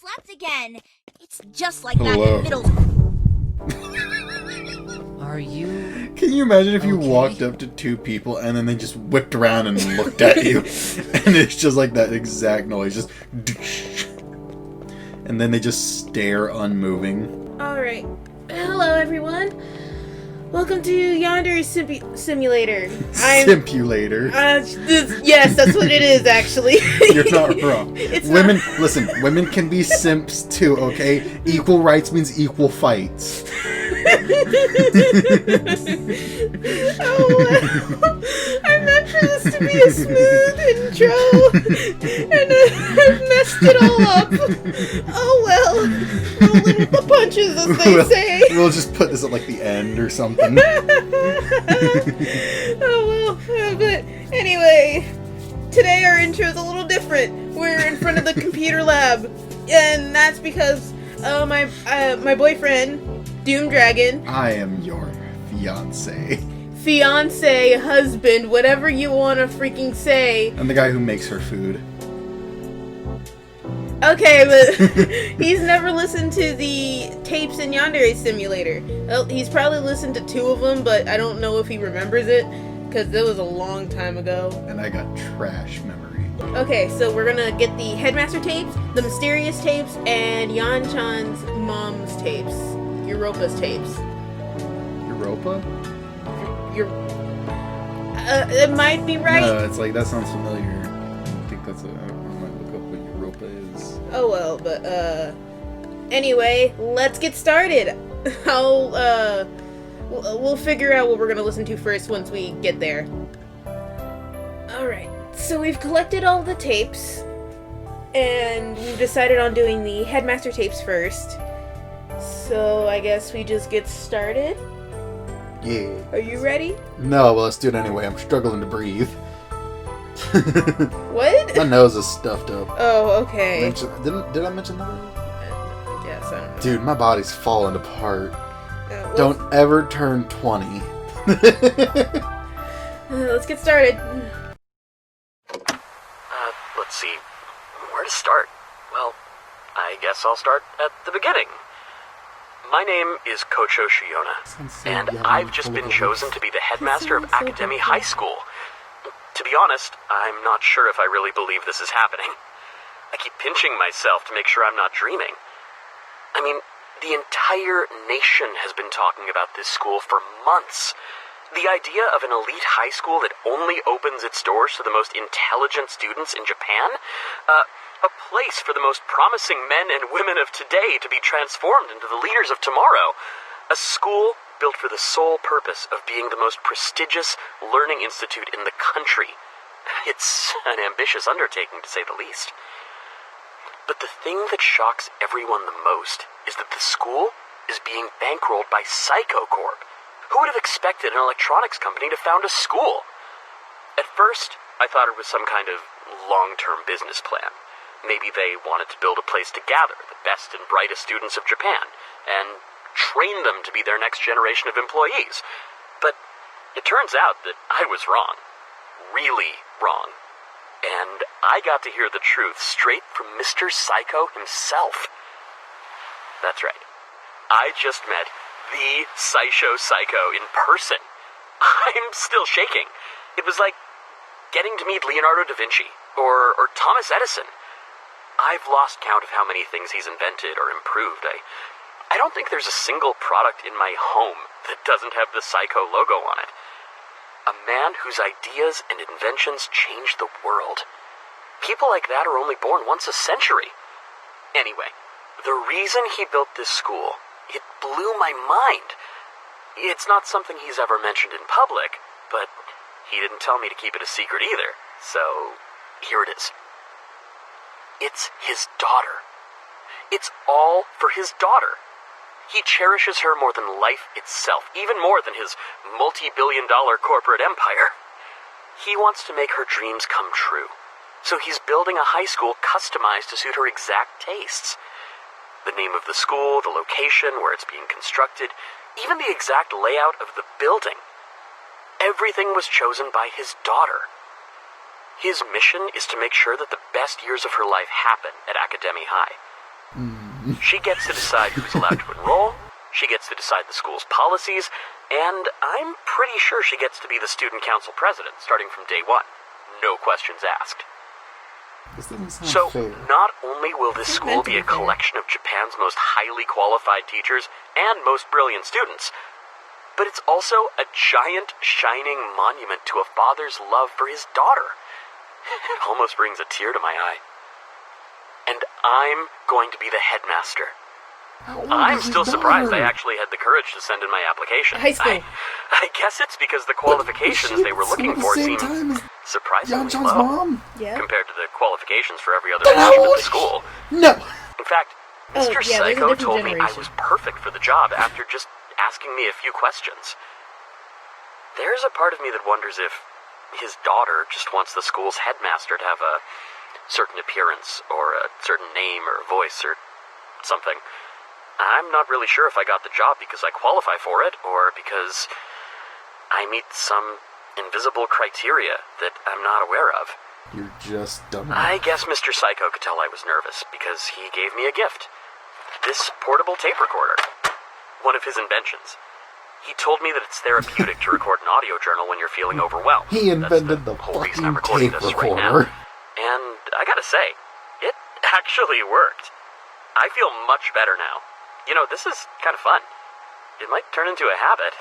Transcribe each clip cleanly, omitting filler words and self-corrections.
slept again. It's just like that in middle. Are you... Can you imagine if you okay? walked up to two people and then they just whipped around and looked at you? And it's just like that exact noise, just... And then they just stare unmoving. Alright. Hello, everyone. Welcome to Yandere Simulator. Simpulator. Yes, that's what it is, actually. You're not wrong. Women, listen, women can be simps too, okay? Equal rights means equal fights. Oh, well. I meant for this to be a smooth intro, and I've messed it all up. Oh well. Rolling with the punches, as they say. We'll just put this at like the end or something. Oh well. But anyway, today our intro is a little different. We're in front of the computer lab, and that's because my boyfriend, Doom Dragon. I am your Fiance, husband, whatever you want to freaking say. I'm the guy who makes her food. Okay, but he's never listened to the tapes in Yandere Simulator. Well, he's probably listened to 2 of them, but I don't know if he remembers it, because it was a long time ago. And I got trash memory. Okay, so we're gonna get the Headmaster tapes, the Mysterious tapes, and Yan-chan's mom's tapes. Europa's tapes. Europa? It might be right. No, it's like, that sounds familiar. I think that's I might look up what Europa is. Oh well, but anyway, let's get started. We'll figure out what we're gonna listen to first once we get there. Alright, so we've collected all the tapes, and we've decided on doing the Headmaster tapes first. So I guess we just get started? Yeah. Are you ready? No, well, let's do it anyway. I'm struggling to breathe. What? My nose is stuffed up. Oh, okay. Did I mention that? Yes, I don't know. Dude, my body's falling apart. Well, Don't ever turn 20. let's get started. Let's see. Where to start? Well, I guess I'll start at the beginning. My name is Kocho Shiona, and I've just been chosen to be the headmaster of Academy High School. To be honest, I'm not sure if I really believe this is happening. I keep pinching myself to make sure I'm not dreaming. I mean, the entire nation has been talking about this school for months. The idea of an elite high school that only opens its doors to the most intelligent students in Japan? A place for the most promising men and women of today to be transformed into the leaders of tomorrow. A school built for the sole purpose of being the most prestigious learning institute in the country. It's an ambitious undertaking, to say the least. But the thing that shocks everyone the most is that the school is being bankrolled by Psycho Corp. Who would have expected an electronics company to found a school? At first, I thought it was some kind of long-term business plan. Maybe they wanted to build a place to gather the best and brightest students of Japan, and train them to be their next generation of employees. But it turns out that I was wrong. Really wrong. And I got to hear the truth straight from Mr. Psycho himself. That's right. I just met the Psycho in person. I'm still shaking. It was like getting to meet Leonardo da Vinci, or Thomas Edison. I've lost count of how many things he's invented or improved. I don't think there's a single product in my home that doesn't have the Psycho logo on it. A man whose ideas and inventions changed the world. People like that are only born once a century. Anyway, the reason he built this school, it blew my mind. It's not something he's ever mentioned in public, but he didn't tell me to keep it a secret either. So, here it is. It's his daughter. It's all for his daughter. He cherishes her more than life itself, even more than his multi-billion-dollar corporate empire. He wants to make her dreams come true, so he's building a high school customized to suit her exact tastes. The name of the school, the location where it's being constructed, even the exact layout of the building. Everything was chosen by his daughter. His mission is to make sure that the best years of her life happen at Academy High. She gets to decide who's allowed to enroll, she gets to decide the school's policies, and I'm pretty sure she gets to be the student council president starting from day one. No questions asked. This doesn't sound So, fair. not only will this school be a collection of Japan's most highly qualified teachers and most brilliant students, but it's also a giant, shining monument to a father's love for his daughter. It almost brings a tear to my eye. And I'm going to be the headmaster. I'm still surprised I actually had the courage to send in my application. High school. I guess it's because the qualifications they were looking for seemed surprisingly Yan-chan's low mom? Yeah. compared to the qualifications for every other position at the school. No! In fact, Oh, Mr. yeah, there's a Psycho different told me I generation. was perfect for the job after just asking me a few questions. There's a part of me that wonders if his daughter just wants the school's headmaster to have a certain appearance, or a certain name, or voice, or something. I'm not really sure if I got the job because I qualify for it, or because I meet some invisible criteria that I'm not aware of. You're just dumb. I guess Mr. Psycho could tell I was nervous because he gave me a gift. This portable tape recorder. One of his inventions. He told me that it's therapeutic to record an audio journal when you're feeling overwhelmed. He invented That's the whole reason I'm fucking recording tape this right now. recorder. And I gotta say, it actually worked. I feel much better now. You know, this is kind of fun. It might turn into a habit.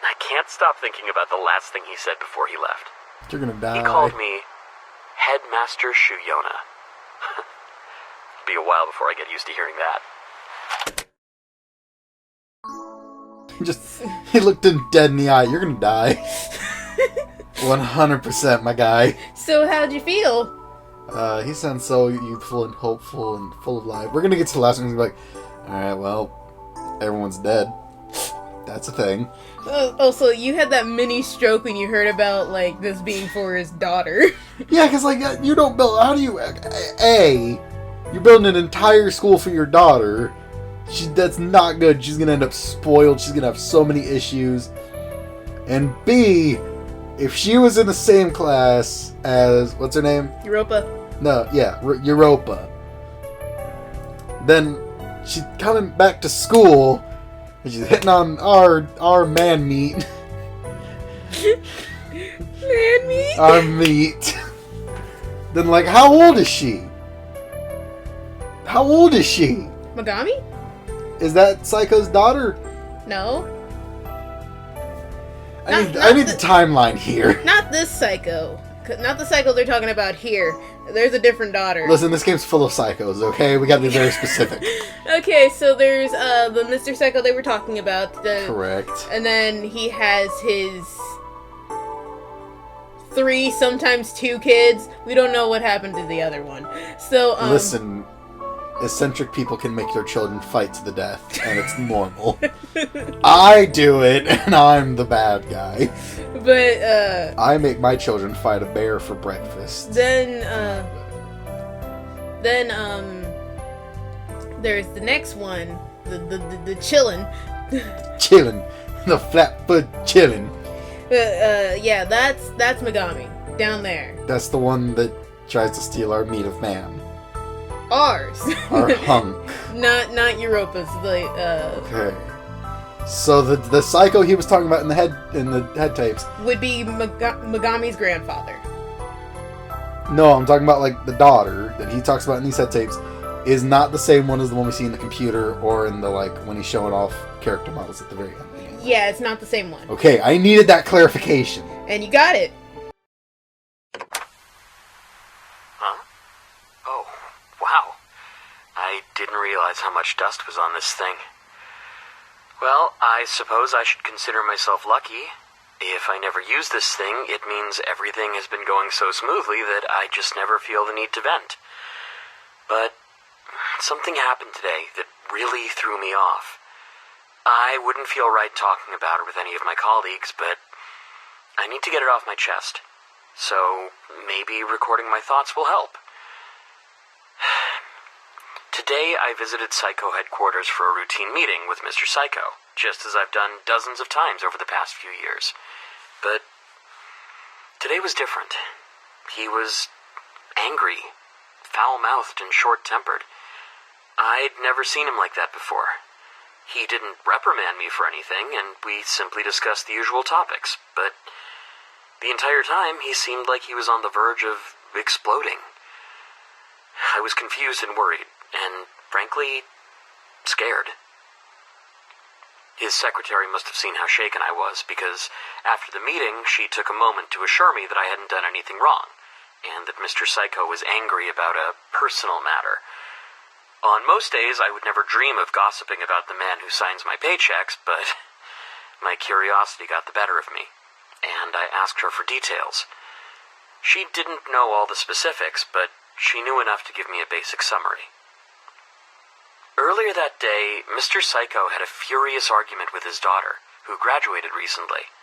I can't stop thinking about the last thing he said before he left. You're gonna die. He called me Headmaster Shuyona. It'll be a while before I get used to hearing that. He looked him dead in the eye. You're gonna die. 100%, my guy. So how'd you feel? He sounds so youthful and hopeful and full of life. We're gonna get to the last one. He's gonna be like, alright, well, everyone's dead. That's a thing. Also, you had that mini stroke when you heard about, like, this being for his daughter. Yeah, because, like, you don't build... How do you... A, you're building an entire school for your daughter. That's not good. She's gonna end up spoiled. She's gonna have so many issues. And B, if she was in the same class as... What's her name? Europa. No, yeah, Europa. Then she's coming back to school, and she's hitting on our man meat. Man meat? Our meat. Then, like, how old is she? How old is she? Megami? Is that Psycho's daughter? No. I need the timeline here. Not this Psycho. Not the Psycho they're talking about here. There's a different daughter. Listen, this game's full of psychos, okay? We gotta be very specific. Okay, so there's the Mr. Psycho they were talking about. Correct. And then he has his 3, sometimes 2 kids. We don't know what happened to the other one. So, Listen, eccentric people can make their children fight to the death, and it's normal. I do it, and I'm the bad guy. But, I make my children fight a bear for breakfast. Then, there's the next one. The chillin'. Chillin'. The flatfoot chillin'. Yeah, that's Megami. Down there. That's the one that tries to steal our meat of man. Ours. Our hunk. Not Europa's. Okay. So the psycho he was talking about in the head tapes would be Megami's grandfather. No, I'm talking about like the daughter that he talks about in these head tapes is not the same one as the one we see in the computer or in the like when he's showing off character models at the very end. Yeah, it's not the same one. Okay, I needed that clarification. And you got it. Huh? Oh, wow. I didn't realize how much dust was on this thing. Well, I suppose I should consider myself lucky. If I never use this thing, it means everything has been going so smoothly that I just never feel the need to vent. But something happened today that really threw me off. I wouldn't feel right talking about it with any of my colleagues, but I need to get it off my chest. So maybe recording my thoughts will help. Today, I visited Psycho headquarters for a routine meeting with Mr. Psycho, just as I've done dozens of times over the past few years. But today was different. He was angry, foul-mouthed, and short-tempered. I'd never seen him like that before. He didn't reprimand me for anything, and we simply discussed the usual topics, but the entire time he seemed like he was on the verge of exploding. I was confused and worried, and frankly, scared. His secretary must have seen how shaken I was, because after the meeting, she took a moment to assure me that I hadn't done anything wrong, and that Mr. Psycho was angry about a personal matter. On most days, I would never dream of gossiping about the man who signs my paychecks, but my curiosity got the better of me, and I asked her for details. She didn't know all the specifics, but she knew enough to give me a basic summary. Earlier that day, Mr. Psycho had a furious argument with his daughter, who graduated recently.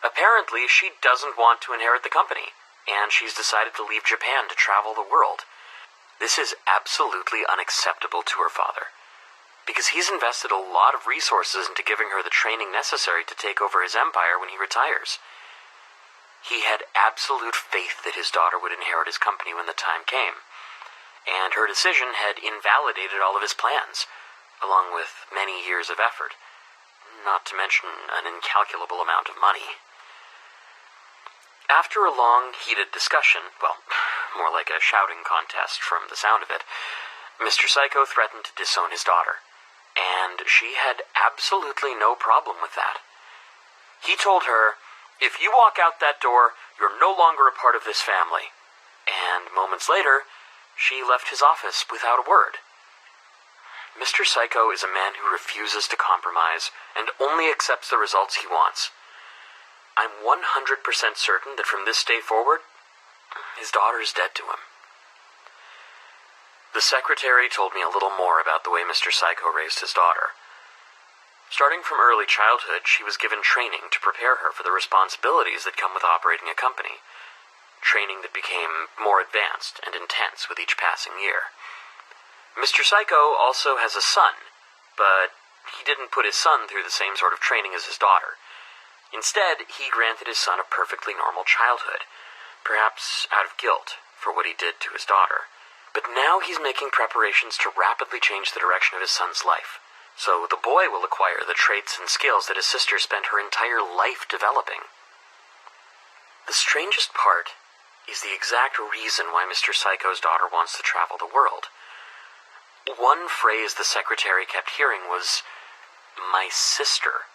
Apparently, she doesn't want to inherit the company, and she's decided to leave Japan to travel the world. This is absolutely unacceptable to her father, because he's invested a lot of resources into giving her the training necessary to take over his empire when he retires. He had absolute faith that his daughter would inherit his company when the time came, and her decision had invalidated all of his plans, along with many years of effort, not to mention an incalculable amount of money. After a long, heated discussion, well, more like a shouting contest from the sound of it, Mr. Psycho threatened to disown his daughter, and she had absolutely no problem with that. He told her, "If you walk out that door, you're no longer a part of this family," and moments later, she left his office without a word. Mr. Psycho is a man who refuses to compromise and only accepts the results he wants. I'm 100% certain that from this day forward, his daughter is dead to him. The secretary told me a little more about the way Mr. Psycho raised his daughter. Starting from early childhood, she was given training to prepare her for the responsibilities that come with operating a company. Training that became more advanced and intense with each passing year. Mr. Psycho also has a son, but he didn't put his son through the same sort of training as his daughter. Instead, he granted his son a perfectly normal childhood, perhaps out of guilt for what he did to his daughter. But now he's making preparations to rapidly change the direction of his son's life, so the boy will acquire the traits and skills that his sister spent her entire life developing. The strangest part is the exact reason why Mr. Psycho's daughter wants to travel the world. One phrase the secretary kept hearing was, "my sister."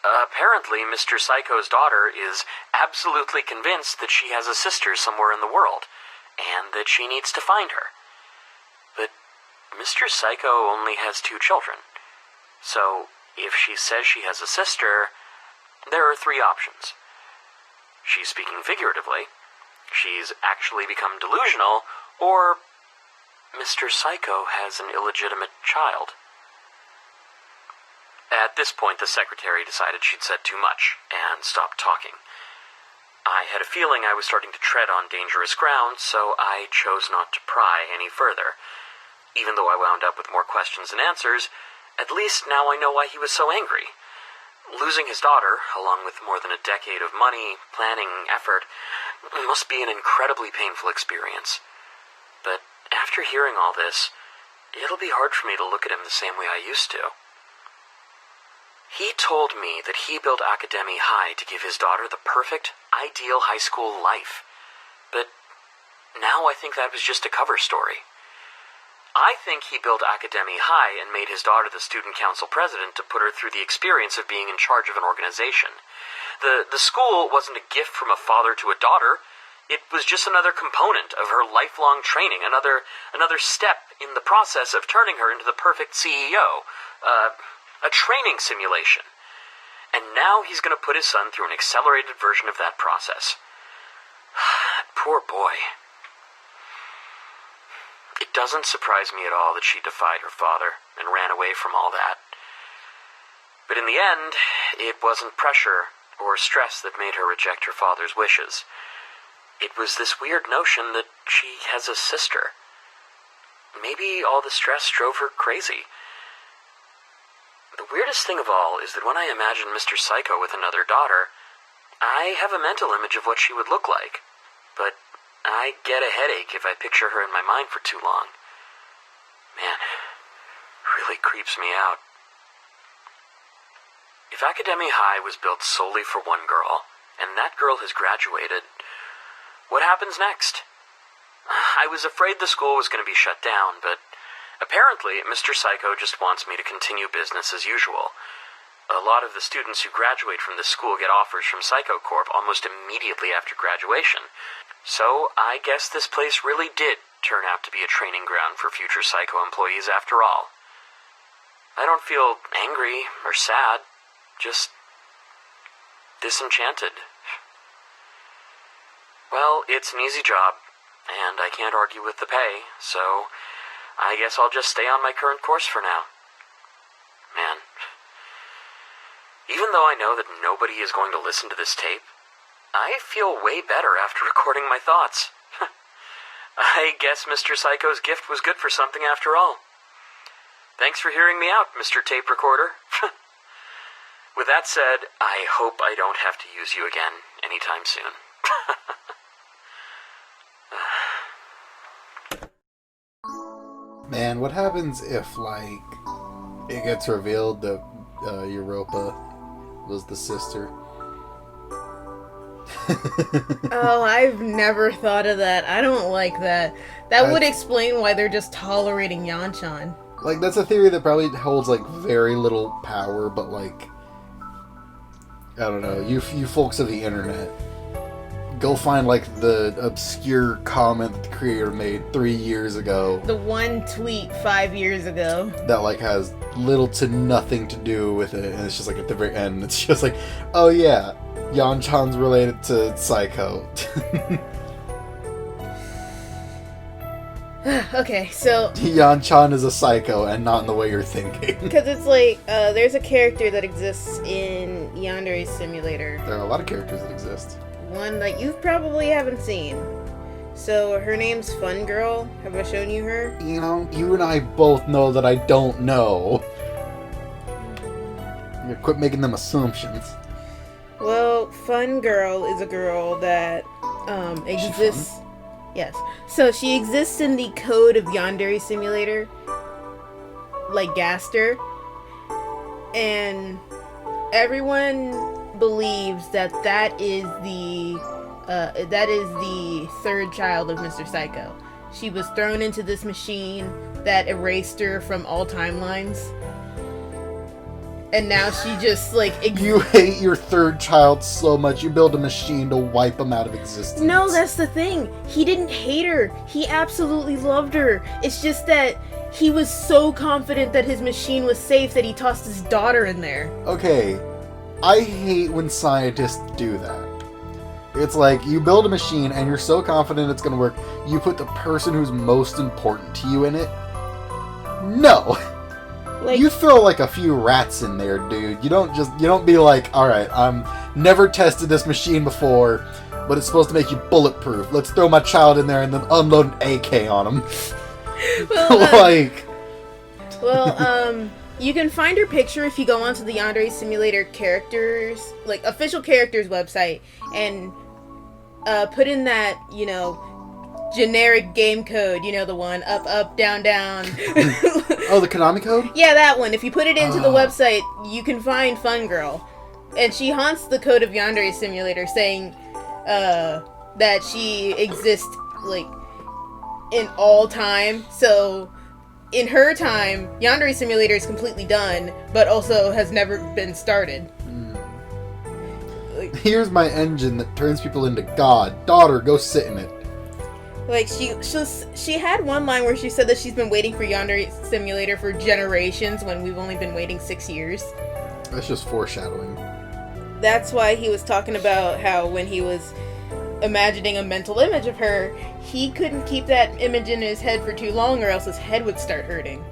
Apparently, Mr. Psycho's daughter is absolutely convinced that she has a sister somewhere in the world, and that she needs to find her. But Mr. Psycho only has 2 children, so if she says she has a sister, there are 3 options. She's speaking figuratively, she's actually become delusional, or Mr. Psycho has an illegitimate child. At this point, the secretary decided she'd said too much, and stopped talking. I had a feeling I was starting to tread on dangerous ground, so I chose not to pry any further. Even though I wound up with more questions than answers, at least now I know why he was so angry. Losing his daughter, along with more than a decade of money, planning, effort, must be an incredibly painful experience. But after hearing all this, it'll be hard for me to look at him the same way I used to. He told me that he built Academy High to give his daughter the perfect, ideal high school life. But now I think that was just a cover story. I think he built Academy High and made his daughter the student council president to put her through the experience of being in charge of an organization. The school wasn't a gift from a father to a daughter. It was just another component of her lifelong training, another step in the process of turning her into the perfect CEO. A training simulation. And now he's going to put his son through an accelerated version of that process. Poor boy. It doesn't surprise me at all that she defied her father and ran away from all that. But in the end, it wasn't pressure or stress that made her reject her father's wishes. It was this weird notion that she has a sister. Maybe all the stress drove her crazy. The weirdest thing of all is that when I imagine Mr. Psycho with another daughter, I have a mental image of what she would look like. But I get a headache if I picture her in my mind for too long. Man, really creeps me out. If Academy High was built solely for one girl, and that girl has graduated, what happens next? I was afraid the school was going to be shut down, but apparently Mr. Psycho just wants me to continue business as usual. A lot of the students who graduate from this school get offers from Psycho Corp almost immediately after graduation. So I guess this place really did turn out to be a training ground for future Psycho employees after all. I don't feel angry or sad, just disenchanted. Well, it's an easy job, and I can't argue with the pay, so I guess I'll just stay on my current course for now. Man, even though I know that nobody is going to listen to this tape, I feel way better after recording my thoughts. I guess Mr. Psycho's gift was good for something after all. Thanks for hearing me out, Mr. Tape Recorder. With that said, I hope I don't have to use you again anytime soon. Man, what happens if, like, it gets revealed that Europa was the sister? Oh, I've never thought of that. I don't like that. That would explain why they're just tolerating Yanchan. Like, that's a theory that probably holds, like, very little power, but, like, I don't know, you folks of the internet, go find, like, the obscure comment that the creator made 3 years ago. The one tweet 5 years ago. That, like, has little to nothing to do with it, and it's just, like, at the very end, it's just like, oh yeah, Yanchan's related to Psycho. Okay, so... Yanchan is a psycho, and not in the way you're thinking. Because it's like, there's a character that exists in Yandere Simulator. There are a lot of characters that exist. One that you probably haven't seen. So, her name's Fun Girl. Have I shown you her? You know, you and I both know that I don't know. You quit making them assumptions. Well, Fun Girl is a girl that exists... Yes. So she exists in the code of Yandere Simulator, like Gaster, and everyone believes that that is the third child of Mr. Psycho. She was thrown into this machine that erased her from all timelines. And now she just, like... You hate your third child so much, you build a machine to wipe them out of existence. No, that's the thing. He didn't hate her. He absolutely loved her. It's just that he was so confident that his machine was safe that he tossed his daughter in there. Okay, I hate when scientists do that. It's like, you build a machine and you're so confident it's gonna work, you put the person who's most important to you in it? No! Like, you throw like a few rats in there, dude. You don't be like, alright, never tested this machine before, but it's supposed to make you bulletproof. Let's throw my child in there and then unload an AK on him. Well, you can find her picture if you go onto the Yandere Simulator characters, like, official characters website, and put in that, you know, generic game code, you know, the one up, up, down, down. Oh, the Konami code? Yeah, that one. If you put it into the website, you can find Fun Girl. And she haunts the code of Yandere Simulator, saying that she exists, like, in all time. So, in her time, Yandere Simulator is completely done, but also has never been started. Like, here's my engine that turns people into God. Daughter, go sit in it. Like, she had one line where she said that she's been waiting for Yandere Simulator for generations when we've only been waiting 6 years. That's just foreshadowing. That's why he was talking about how when he was imagining a mental image of her, he couldn't keep that image in his head for too long or else his head would start hurting.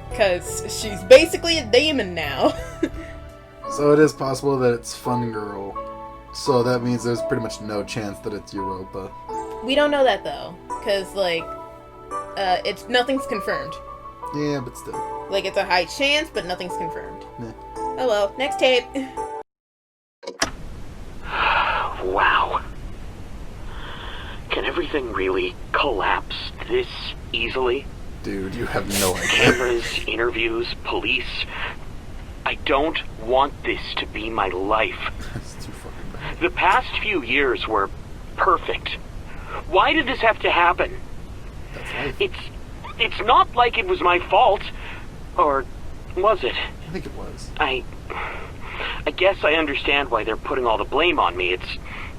Because she's basically a demon now. So it is possible that it's Fun Girl. So that means there's pretty much no chance that it's Europa. We don't know that though, because like, nothing's confirmed. Yeah, but still. Like, it's a high chance, but nothing's confirmed. Yeah. Oh well, next tape. Wow. Can everything really collapse this easily? Dude, you have no idea. Cameras, interviews, police. I don't want this to be my life. That's too fucking bad. The past few years were perfect. Why did this have to happen? That's life. It's not like it was my fault. Or was it? I think it was. I guess I understand why they're putting all the blame on me.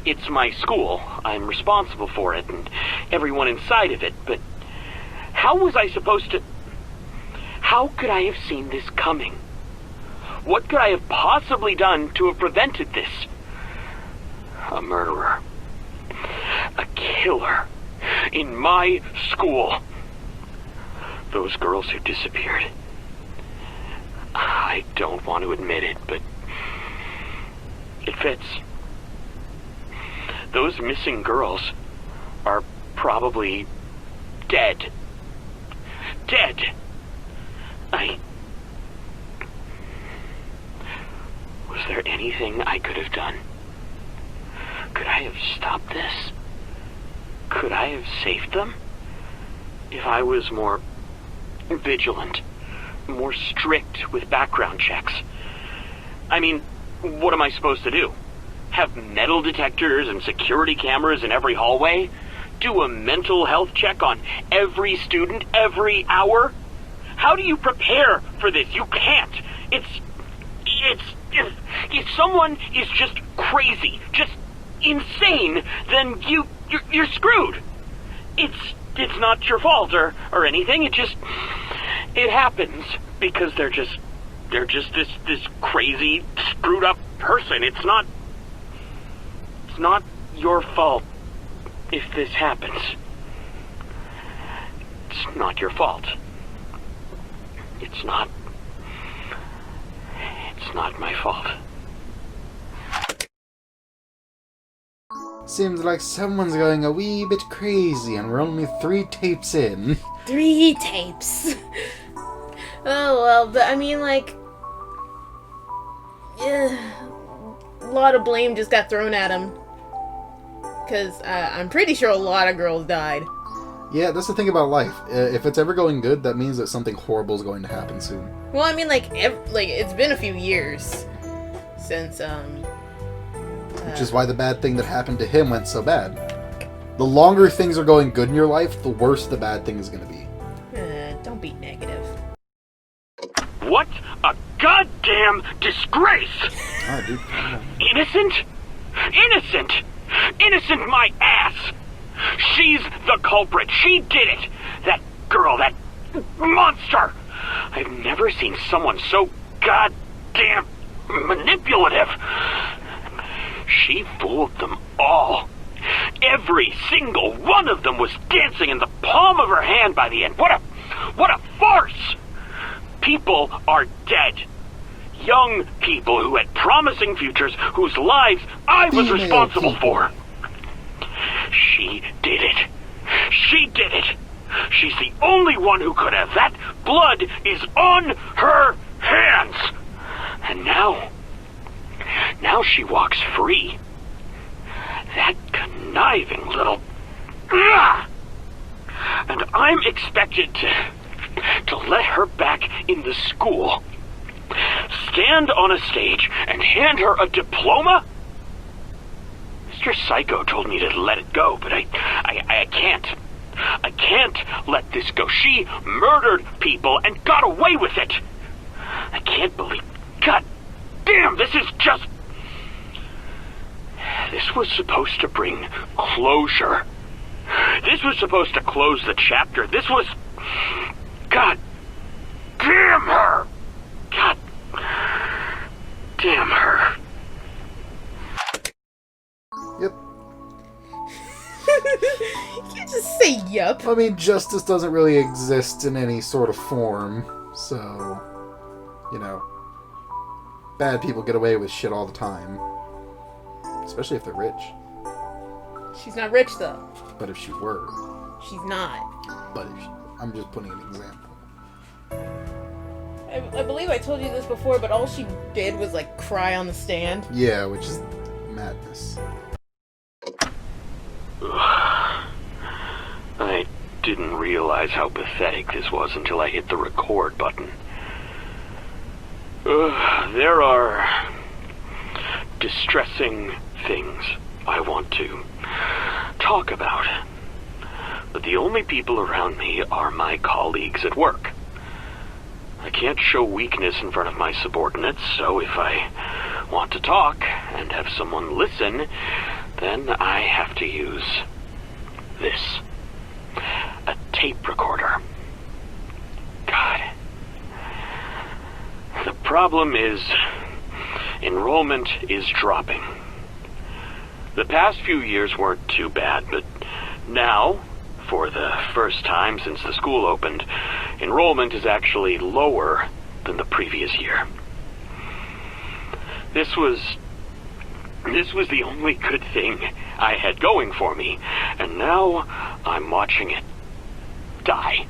It's my school. I'm responsible for it and everyone inside of it, but how was I supposed to... How could I have seen this coming? What could I have possibly done to have prevented this? A murderer. A killer. In my school. Those girls who disappeared. I don't want to admit it, but it fits. Those missing girls are probably dead. Dead. Was there anything I could have done? Could I have stopped this? Could I have saved them? If I was more vigilant, more strict with background checks. I mean, what am I supposed to do? Have metal detectors and security cameras in every hallway? Do a mental health check on every student every hour? How do you prepare for this? You can't. If someone is just crazy, just insane, then you're screwed. It's not your fault or anything. It happens because they're just this crazy, screwed up person. It's not your fault if this happens. It's not your fault. It's not my fault. Seems like someone's going a wee bit crazy and we're only 3 tapes in. 3 tapes. Oh, well, but I mean, like... a lot of blame just got thrown at him. Because I'm pretty sure a lot of girls died. Yeah, that's the thing about life. If it's ever going good, that means that something horrible is going to happen soon. Well, I mean, like it's been a few years since, Which is why the bad thing that happened to him went so bad. The longer things are going good in your life, the worse the bad thing is going to be. Don't be negative. What a goddamn disgrace! Oh, dude. Innocent? Innocent! Innocent my ass! She's the culprit. She did it! That girl, that monster! I've never seen someone so goddamn manipulative. She fooled them all. Every single one of them was dancing in the palm of her hand by the end. What a farce! People are dead. Young people who had promising futures, whose lives I was responsible for. She did it. She did it. She's the only one who could have. That blood is on her hands. And now she walks free. That conniving little... And I'm expected to let her back in the school. Stand on a stage and hand her a diploma? Mr. Psycho told me to let it go, but I can't. I can't let this go. She murdered people and got away with it. I can't believe... God damn, this is just... This was supposed to bring closure. This was supposed to close the chapter. This was... God damn her! God damn her. Yep. You can't just say yup. I mean, justice doesn't really exist in any sort of form, so... You know... Bad people get away with shit all the time. Especially if they're rich. She's not rich, though. But if she were... She's not. But if she... I'm just putting an example. I believe I told you this before, but all she did was, like, cry on the stand. Yeah, which is madness. I didn't realize how pathetic this was until I hit the record button. There are distressing things I want to talk about. But the only people around me are my colleagues at work. I can't show weakness in front of my subordinates, so if I want to talk and have someone listen, then I have to use this. A tape recorder. God. The problem is, enrollment is dropping. The past few years weren't too bad, but now, for the first time since the school opened, enrollment is actually lower than the previous year. This was the only good thing I had going for me, and now I'm watching it die.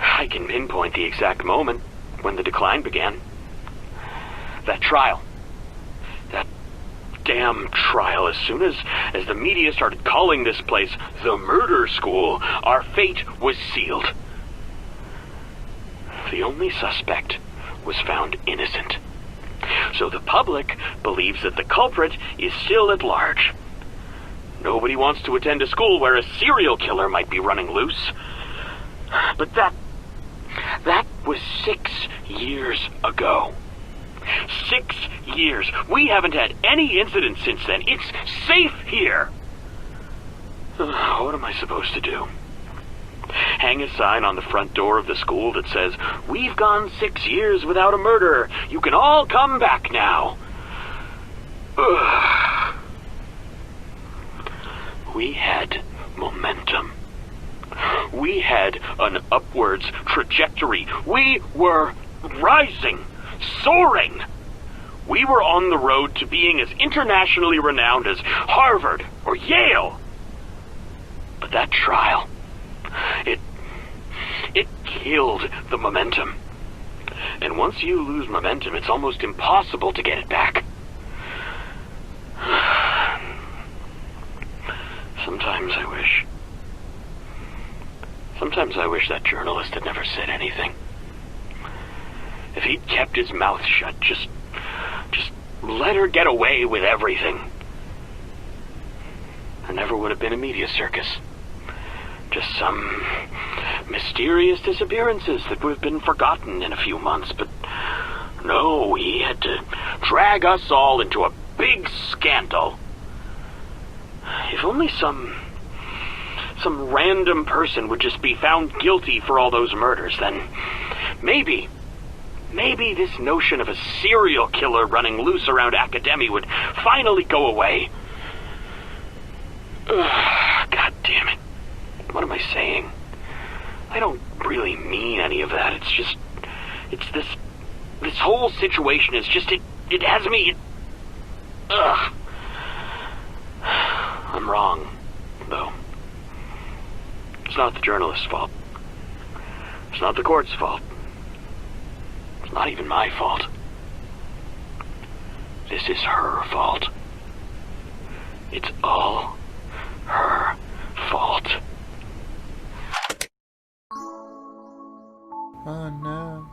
I can pinpoint the exact moment when the decline began. That trial. That damn trial. As soon as the media started calling this place the murder school, our fate was sealed. The only suspect was found innocent. So the public believes that the culprit is still at large. Nobody wants to attend a school where a serial killer might be running loose. But that was 6 years ago. 6 years. We haven't had any incidents since then. It's safe here. What am I supposed to do? Hang a sign on the front door of the school that says, "We've gone 6 years without a murder. You can all come back now." We had momentum. We had an upwards trajectory. We were rising, soaring. We were on the road to being as internationally renowned as Harvard or Yale. But that trial, it killed the momentum. And once you lose momentum, it's almost impossible to get it back. Sometimes I wish that journalist had never said anything. If he'd kept his mouth shut, just let her get away with everything. There never would have been a media circus. Just some mysterious disappearances that would have been forgotten in a few months, but no, he had to drag us all into a big scandal. If only some random person would just be found guilty for all those murders, then maybe this notion of a serial killer running loose around academia would finally go away. God damn it. What am I saying? I don't really mean any of that. It's this whole situation is just, it has me, I'm wrong, though. It's not the journalist's fault. It's not the court's fault. It's not even my fault. This is her fault. It's all her fault. Oh no.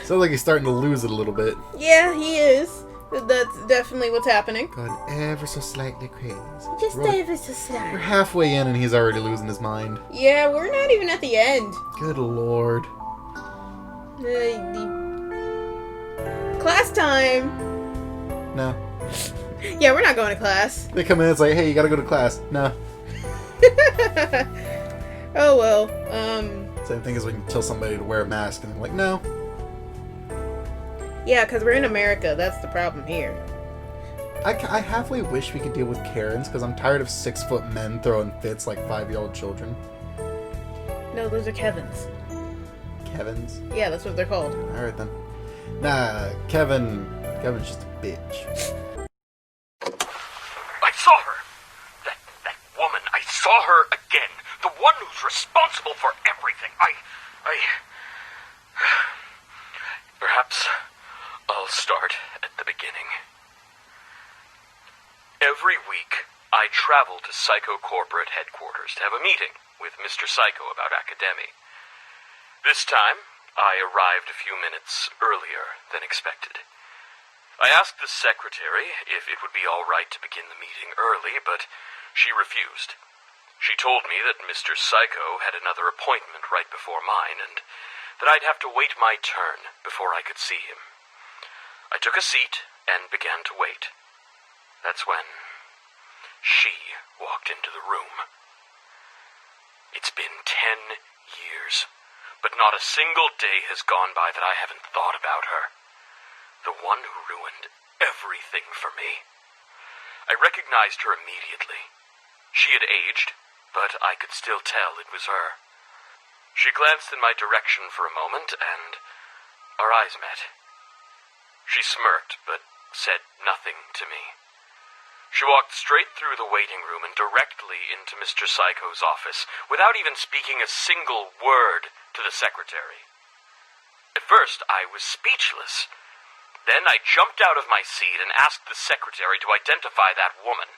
Sounds like he's starting to lose it a little bit. Yeah, he is. That's definitely what's happening. Going ever so slightly crazy. Just ever so We're slightly. halfway in and he's already losing his mind. Yeah, we're not even at the end. Good lord. Class time. No. Yeah, we're not going to class. They come in, it's like, hey, you gotta go to class. No. Oh well. Same thing as when you tell somebody to wear a mask and they're like, no. Yeah, because we're in America. That's the problem here. I halfway wish we could deal with Karens because I'm tired of 6-foot men throwing fits like 5-year-old children. No, those are Kevins. Kevin's? Yeah, that's what they're called. Alright then. Nah, Kevin's just a bitch. I saw her. That woman. I saw her again. The one who's responsible for everything. Perhaps I'll start at the beginning. Every week, I travel to Psycho Corporate headquarters to have a meeting with Mr. Psycho about Academy. This time, I arrived a few minutes earlier than expected. I asked the secretary if it would be all right to begin the meeting early, but she refused. She told me that Mr. Psycho had another appointment right before mine, and that I'd have to wait my turn before I could see him. I took a seat and began to wait. That's when she walked into the room. It's been 10 years, but not a single day has gone by that I haven't thought about her. The one who ruined everything for me. I recognized her immediately. She had aged, but I could still tell it was her. She glanced in my direction for a moment, and our eyes met. She smirked, but said nothing to me. She walked straight through the waiting room and directly into Mr. Psycho's office, without even speaking a single word to the secretary. At first, I was speechless. Then I jumped out of my seat and asked the secretary to identify that woman.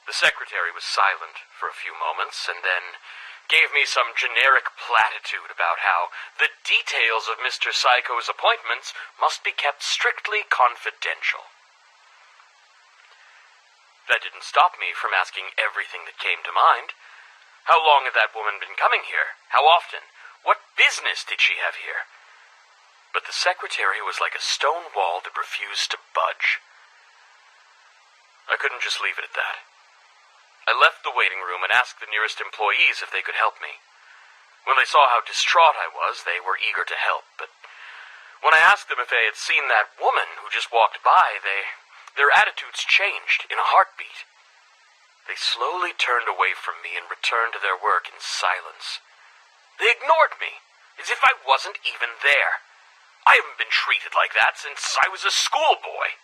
The secretary was silent for a few moments, and then gave me some generic platitude about how the details of Mr. Psycho's appointments must be kept strictly confidential. That didn't stop me from asking everything that came to mind. How long had that woman been coming here? How often? What business did she have here? But the secretary was like a stone wall that refused to budge. I couldn't just leave it at that. I left the waiting room and asked the nearest employees if they could help me. When they saw how distraught I was, they were eager to help, but when I asked them if they had seen that woman who just walked by, their attitudes changed in a heartbeat. They slowly turned away from me and returned to their work in silence. They ignored me, as if I wasn't even there. I haven't been treated like that since I was a schoolboy.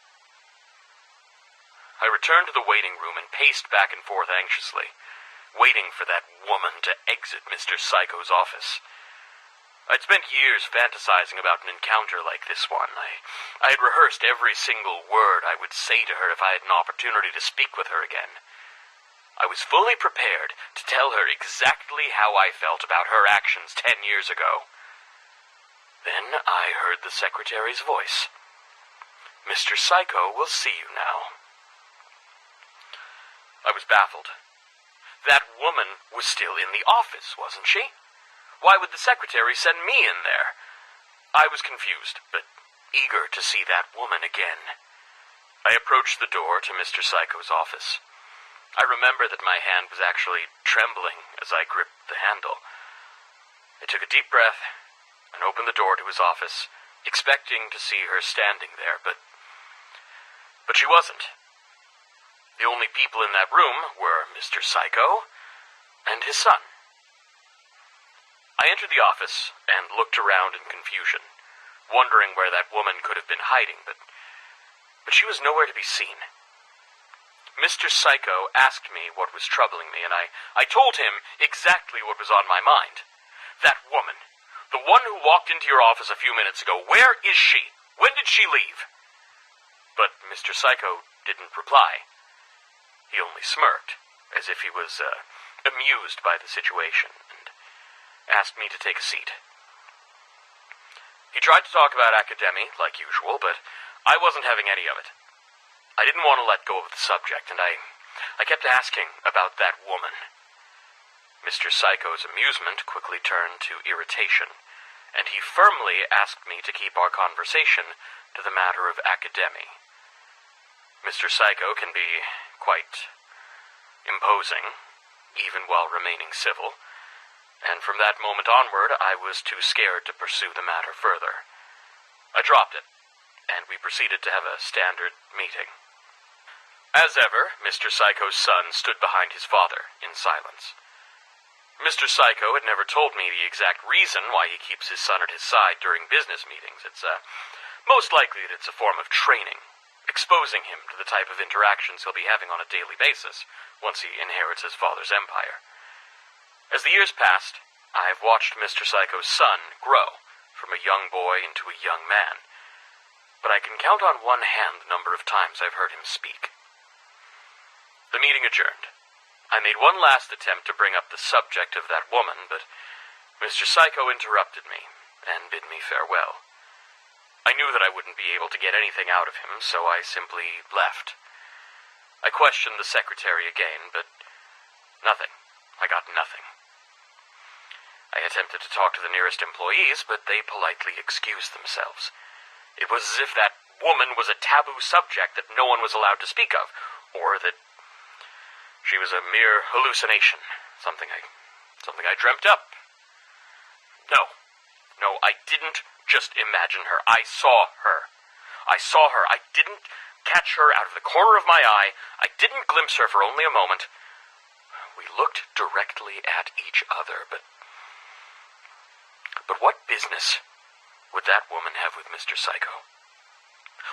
I returned to the waiting room and paced back and forth anxiously, waiting for that woman to exit Mr. Psycho's office. I'd spent years fantasizing about an encounter like this one. I had rehearsed every single word I would say to her if I had an opportunity to speak with her again. I was fully prepared to tell her exactly how I felt about her actions 10 years ago. Then I heard the secretary's voice. Mr. Psycho will see you now. I was baffled. That woman was still in the office, wasn't she? Why would the secretary send me in there? I was confused, but eager to see that woman again. I approached the door to Mr. Psycho's office. I remember that my hand was actually trembling as I gripped the handle. I took a deep breath and opened the door to his office, expecting to see her standing there, but she wasn't. The only people in that room were Mr. Psycho and his son. I entered the office and looked around in confusion, wondering where that woman could have been hiding, but she was nowhere to be seen. Mr. Psycho asked me what was troubling me, and I told him exactly what was on my mind. That woman, the one who walked into your office a few minutes ago, where is she? When did she leave? But Mr. Psycho didn't reply. He only smirked, as if he was amused by the situation, and asked me to take a seat. He tried to talk about Academy, like usual, but I wasn't having any of it. I didn't want to let go of the subject, and I kept asking about that woman. Mr. Psycho's amusement quickly turned to irritation, and he firmly asked me to keep our conversation to the matter of Academy. Mr. Psycho can be quite imposing, even while remaining civil, and from that moment onward, I was too scared to pursue the matter further. I dropped it, and we proceeded to have a standard meeting. As ever, Mr. Psycho's son stood behind his father in silence. Mr. Psycho had never told me the exact reason why he keeps his son at his side during business meetings. It's most likely that it's a form of training, exposing him to the type of interactions he'll be having on a daily basis once he inherits his father's empire. As the years passed, I have watched Mr. Psycho's son grow from a young boy into a young man, but I can count on one hand the number of times I've heard him speak. The meeting adjourned. I made one last attempt to bring up the subject of that woman, but Mr. Psycho interrupted me and bid me farewell. I knew that I wouldn't be able to get anything out of him, so I simply left. I questioned the secretary again, but nothing. I got nothing. I attempted to talk to the nearest employees, but they politely excused themselves. It was as if that woman was a taboo subject that no one was allowed to speak of, or that she was a mere hallucination, something I dreamt up. No, I didn't just imagine her. I saw her. I didn't catch her out of the corner of my eye. I didn't glimpse her for only a moment. We looked directly at each other, but what business would that woman have with Mr. Psycho?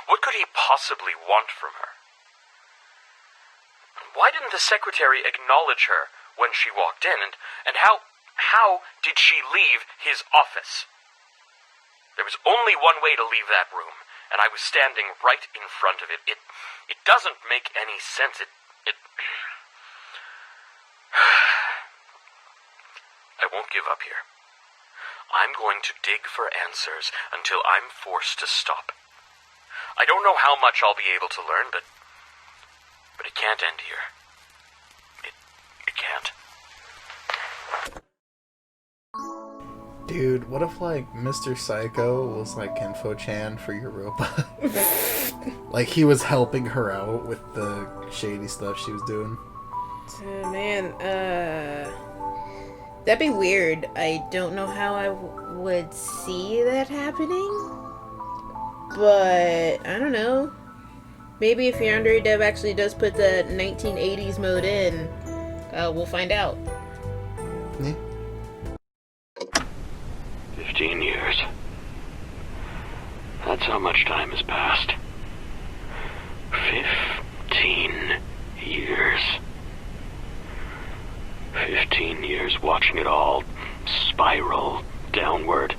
What could he possibly want from her? Why didn't the secretary acknowledge her when she walked in, and how did she leave his office? There was only one way to leave that room, and I was standing right in front of it. It doesn't make any sense. I won't give up here. I'm going to dig for answers until I'm forced to stop. I don't know how much I'll be able to learn, but it can't end here. It can't. Dude, what if, like, Mr. Psycho was, like, Info-chan for Europa? Like, he was helping her out with the shady stuff she was doing. Man, that'd be weird. I don't know how I would see that happening. But, I don't know. Maybe if Yandere Dev actually does put the 1980s mode in, we'll find out. Yeah. 15 years. That's how much time has passed. 15 years. 15 years watching it all spiral downward.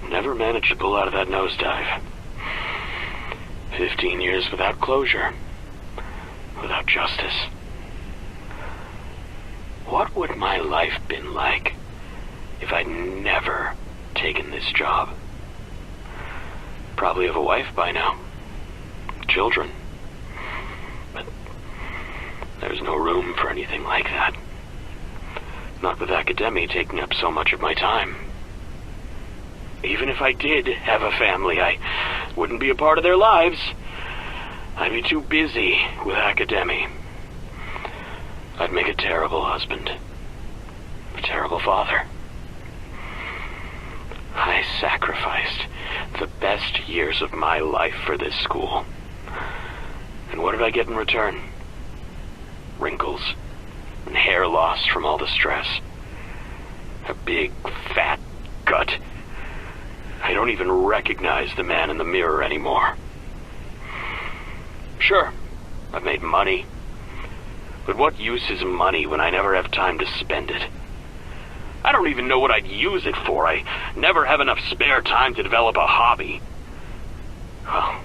Never managed to pull out of that nosedive. 15 years without closure. Without justice. What would my life been like if I'd never taken this job? Probably have a wife by now. Children. But there's no room for anything like that. Not with Academy taking up so much of my time. Even if I did have a family, I wouldn't be a part of their lives. I'd be too busy with Academy. I'd make a terrible husband. A terrible father. I sacrificed the best years of my life for this school. And what did I get in return? Wrinkles and hair loss from all the stress. A big, fat gut. I don't even recognize the man in the mirror anymore. Sure, I've made money. But what use is money when I never have time to spend it? I don't even know what I'd use it for. I never have enough spare time to develop a hobby. Well,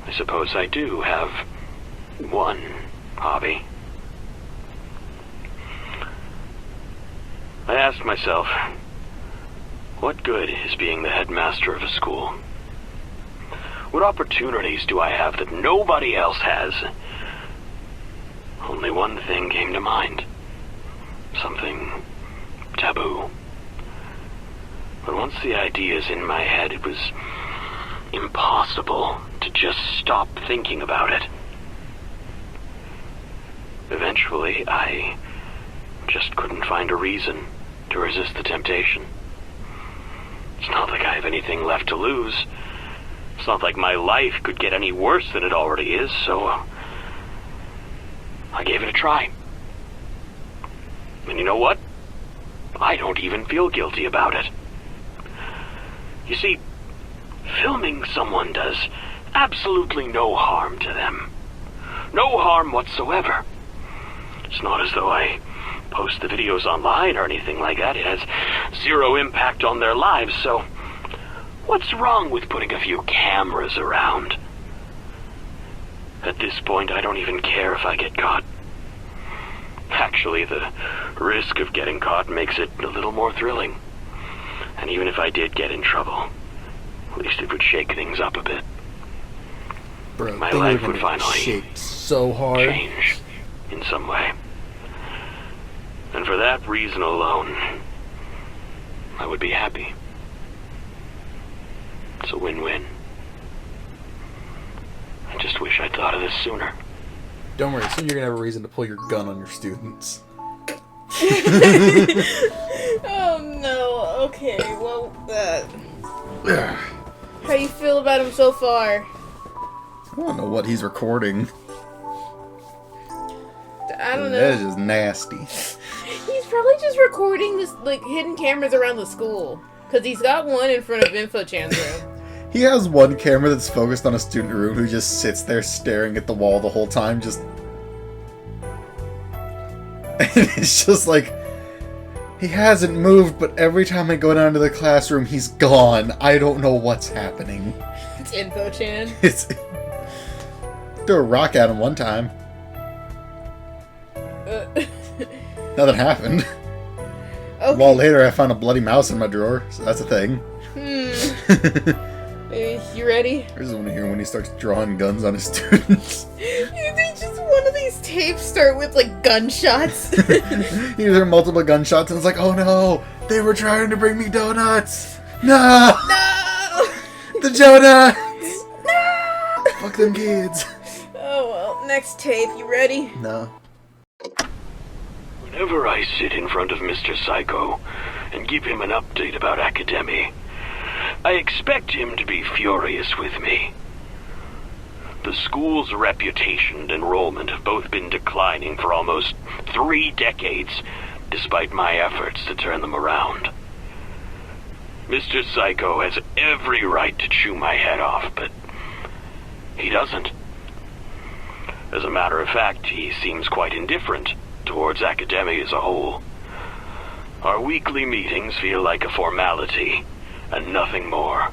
I suppose I do have one hobby. I asked myself, what good is being the headmaster of a school? What opportunities do I have that nobody else has? Only one thing came to mind. Something taboo. But once the idea's in my head, it was impossible to just stop thinking about it. Eventually, I just couldn't find a reason to resist the temptation. It's not like I have anything left to lose. It's not like my life could get any worse than it already is, so I gave it a try. And you know what? I don't even feel guilty about it. You see, filming someone does absolutely no harm to them. No harm whatsoever. It's not as though I post the videos online or anything like that. It has zero impact on their lives, so what's wrong with putting a few cameras around? At this point, I don't even care if I get caught. Actually, the risk of getting caught makes it a little more thrilling. And even if I did get in trouble, at least it would shake things up a bit. Bro, My things life are would gonna finally shake so hard. change in some way. And for that reason alone, I would be happy. It's a win-win. I just wish I'd thought of this sooner. Don't worry, soon you're gonna have a reason to pull your gun on your students. Oh no, okay, well, how you feel about him so far? I don't know what he's recording. I don't know. That is just nasty. He's probably just recording this, like, hidden cameras around the school. Because he's got one in front of InfoChan's room. He has one camera that's focused on a student room who just sits there staring at the wall the whole time, just... And it's just like... He hasn't moved, but every time I go down to the classroom, he's gone. I don't know what's happening. It's InfoChan. It's... Threw a rock at him one time. Nothing happened. Okay. A while later, I found a bloody mouse in my drawer, so that's a thing. You ready? I just want to hear when he starts drawing guns on his students. They just one of these tapes start with like gunshots. You hear multiple gunshots, and it's like, oh no, they were trying to bring me donuts. No, No! the donuts. No! Fuck them kids. Oh well, next tape. You ready? No. Whenever I sit in front of Mr. Psycho and give him an update about Academy, I expect him to be furious with me. The school's reputation and enrollment have both been declining for almost 3 decades, despite my efforts to turn them around. Mr. Psycho has every right to chew my head off, but he doesn't. As a matter of fact, he seems quite indifferent towards Academy as a whole. Our weekly meetings feel like a formality, and nothing more.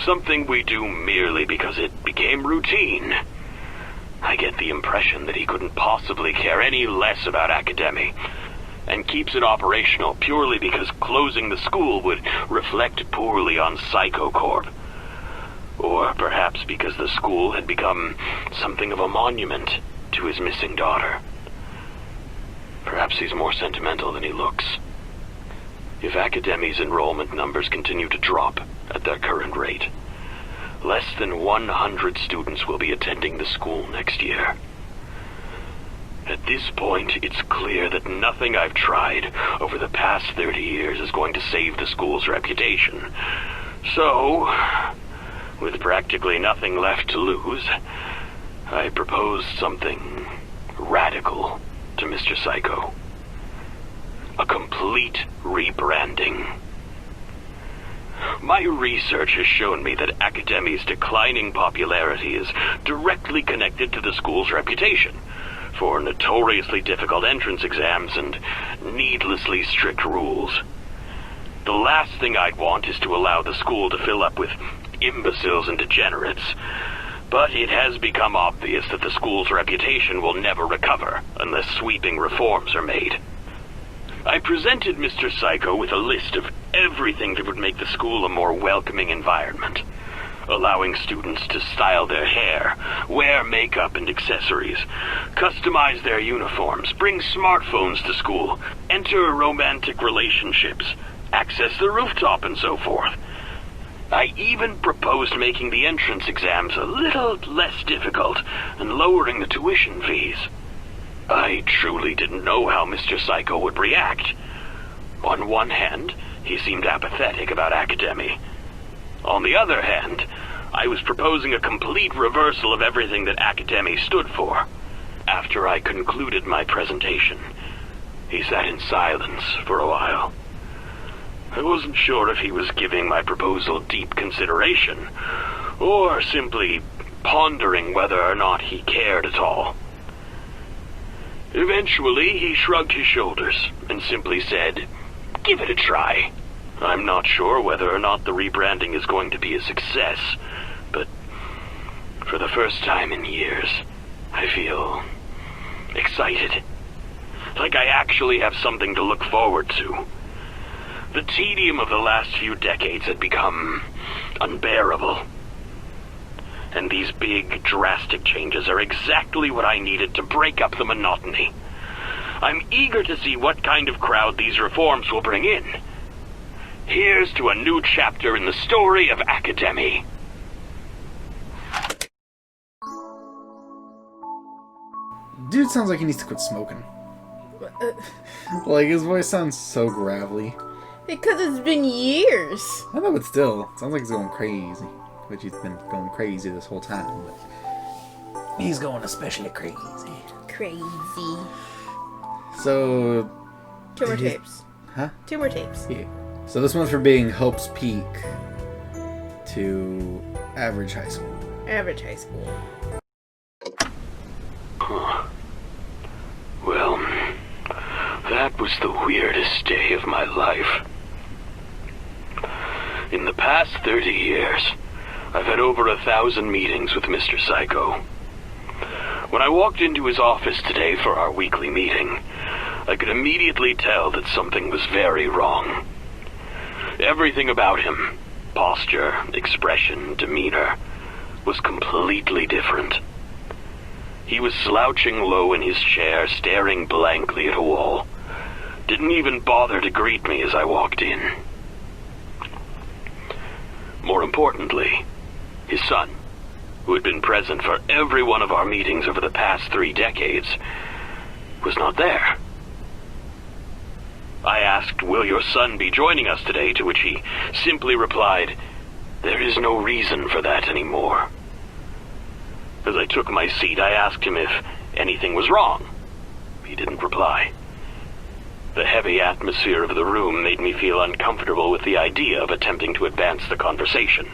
Something we do merely because it became routine. I get the impression that he couldn't possibly care any less about Academy, and keeps it operational purely because closing the school would reflect poorly on Psycho Corp. Or perhaps because the school had become something of a monument to his missing daughter. Perhaps he's more sentimental than he looks. If Academy's enrollment numbers continue to drop at their current rate, less than 100 students will be attending the school next year. At this point, it's clear that nothing I've tried over the past 30 years is going to save the school's reputation. So, with practically nothing left to lose, I proposed something radical to Mr. Psycho. A complete rebranding. My research has shown me that Academy's declining popularity is directly connected to the school's reputation for notoriously difficult entrance exams and needlessly strict rules. The last thing I'd want is to allow the school to fill up with imbeciles and degenerates. But it has become obvious that the school's reputation will never recover unless sweeping reforms are made. I presented Mr. Psycho with a list of everything that would make the school a more welcoming environment, allowing students to style their hair, wear makeup and accessories, customize their uniforms, bring smartphones to school, enter romantic relationships, access the rooftop, and so forth. I even proposed making the entrance exams a little less difficult and lowering the tuition fees. I truly didn't know how Mr. Psycho would react. On one hand, he seemed apathetic about Academy. On the other hand, I was proposing a complete reversal of everything that Academy stood for. After I concluded my presentation, he sat in silence for a while. I wasn't sure if he was giving my proposal deep consideration, or simply pondering whether or not he cared at all. Eventually, he shrugged his shoulders and simply said, "Give it a try. I'm not sure whether or not the rebranding is going to be a success, but For the first time in years, I feel excited. Like I actually have something to look forward to. The tedium of the last few decades had become unbearable. And these big, drastic changes are exactly what I needed to break up the monotony. I'm eager to see what kind of crowd these reforms will bring in. Here's to a new chapter in the story of Academy. Dude sounds like he needs to quit smoking. Like, his voice sounds so gravelly. Because it's been years. I know, but still, it sounds like he's going crazy. Which he's been going crazy this whole time, but he's going especially crazy. Crazy. So... 2 more tapes. Huh? 2 more tapes. Yeah. So this one's for being Hope's Peak to average high school. Average high school. Huh. Well, that was the weirdest day of my life. In the past 30 years, I've had over 1,000 meetings with Mr. Psycho. When I walked into his office today for our weekly meeting, I could immediately tell that something was very wrong. Everything about him, posture, expression, demeanor, was completely different. He was slouching low in his chair, staring blankly at a wall. Didn't even bother to greet me as I walked in. More importantly, his son, who had been present for every one of our meetings over the past 3 decades, was not there. I asked, "Will your son be joining us today?" To which he simply replied, "There is no reason for that anymore." As I took my seat, I asked him if anything was wrong. He didn't reply. The heavy atmosphere of the room made me feel uncomfortable with the idea of attempting to advance the conversation,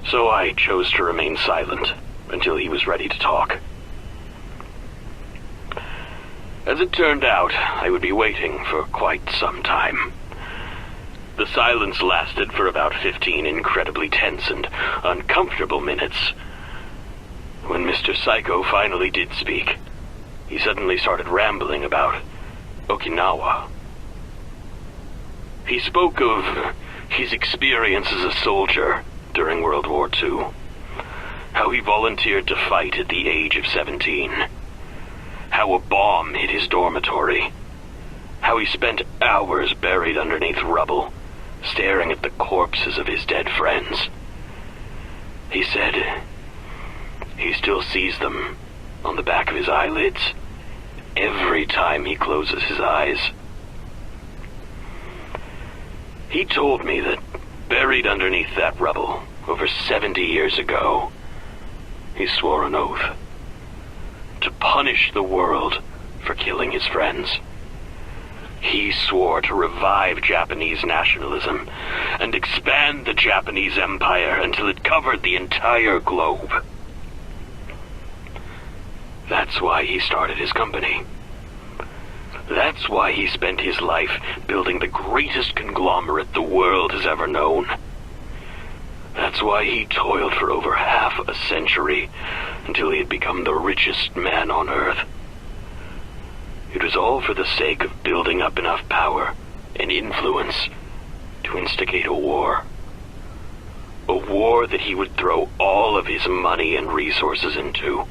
so I chose to remain silent until he was ready to talk. As it turned out, I would be waiting for quite some time. The silence lasted for about 15 incredibly tense and uncomfortable minutes. When Mr. Psycho finally did speak, he suddenly started rambling about Okinawa. He spoke of his experience as a soldier during World War II, how he volunteered to fight at the age of 17, how a bomb hit his dormitory, how he spent hours buried underneath rubble, staring at the corpses of his dead friends. He said he still sees them on the back of his eyelids every time he closes his eyes. He told me that buried underneath that rubble over 70 years ago, he swore an oath to punish the world for killing his friends. He swore to revive Japanese nationalism and expand the Japanese empire until it covered the entire globe. That's why he started his company. That's why he spent his life building the greatest conglomerate the world has ever known. That's why he toiled for over half a century until he had become the richest man on Earth. It was all for the sake of building up enough power and influence to instigate a war. A war that he would throw all of his money and resources into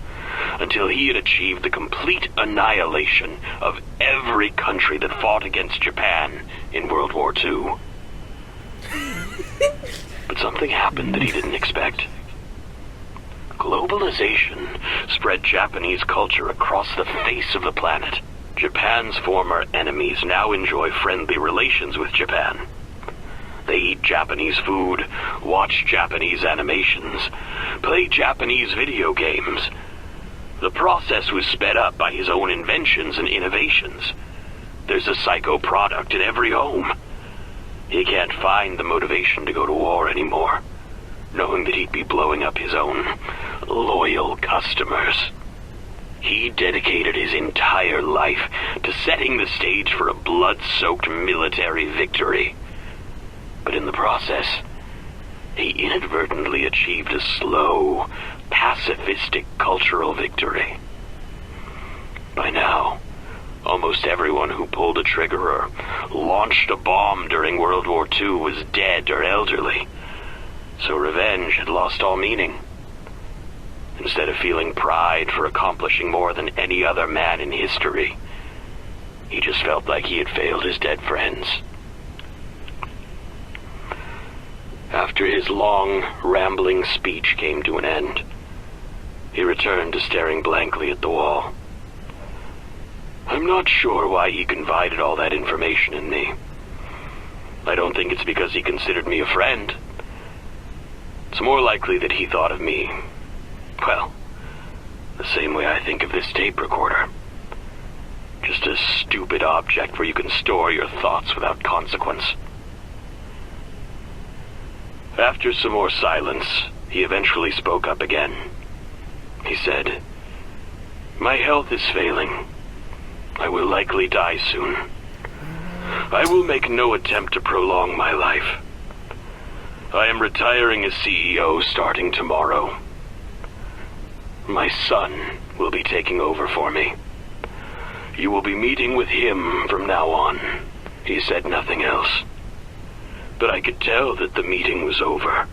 until he had achieved the complete annihilation of every country that fought against Japan in World War II. But something happened that he didn't expect. Globalization spread Japanese culture across the face of the planet. Japan's former enemies now enjoy friendly relations with Japan. They eat Japanese food, watch Japanese animations, play Japanese video games. The process was sped up by his own inventions and innovations. There's a Psycho product in every home. He can't find the motivation to go to war anymore, knowing that he'd be blowing up his own loyal customers. He dedicated his entire life to setting the stage for a blood-soaked military victory. But in the process, he inadvertently achieved a slow, pacifistic cultural victory. By now, almost everyone who pulled a trigger or launched a bomb during World War II was dead or elderly, so revenge had lost all meaning. Instead of feeling pride for accomplishing more than any other man in history, he just felt like he had failed his dead friends. After his long, rambling speech came to an end, he returned to staring blankly at the wall. I'm not sure why he confided all that information in me. I don't think it's because he considered me a friend. It's more likely that he thought of me, well, the same way I think of this tape recorder. Just a stupid object where you can store your thoughts without consequence. After some more silence, he eventually spoke up again. He said, "My health is failing. I will likely die soon. I will make no attempt to prolong my life. I am retiring as CEO starting tomorrow. My son will be taking over for me. You will be meeting with him from now on." He said nothing else, but I could tell that the meeting was over.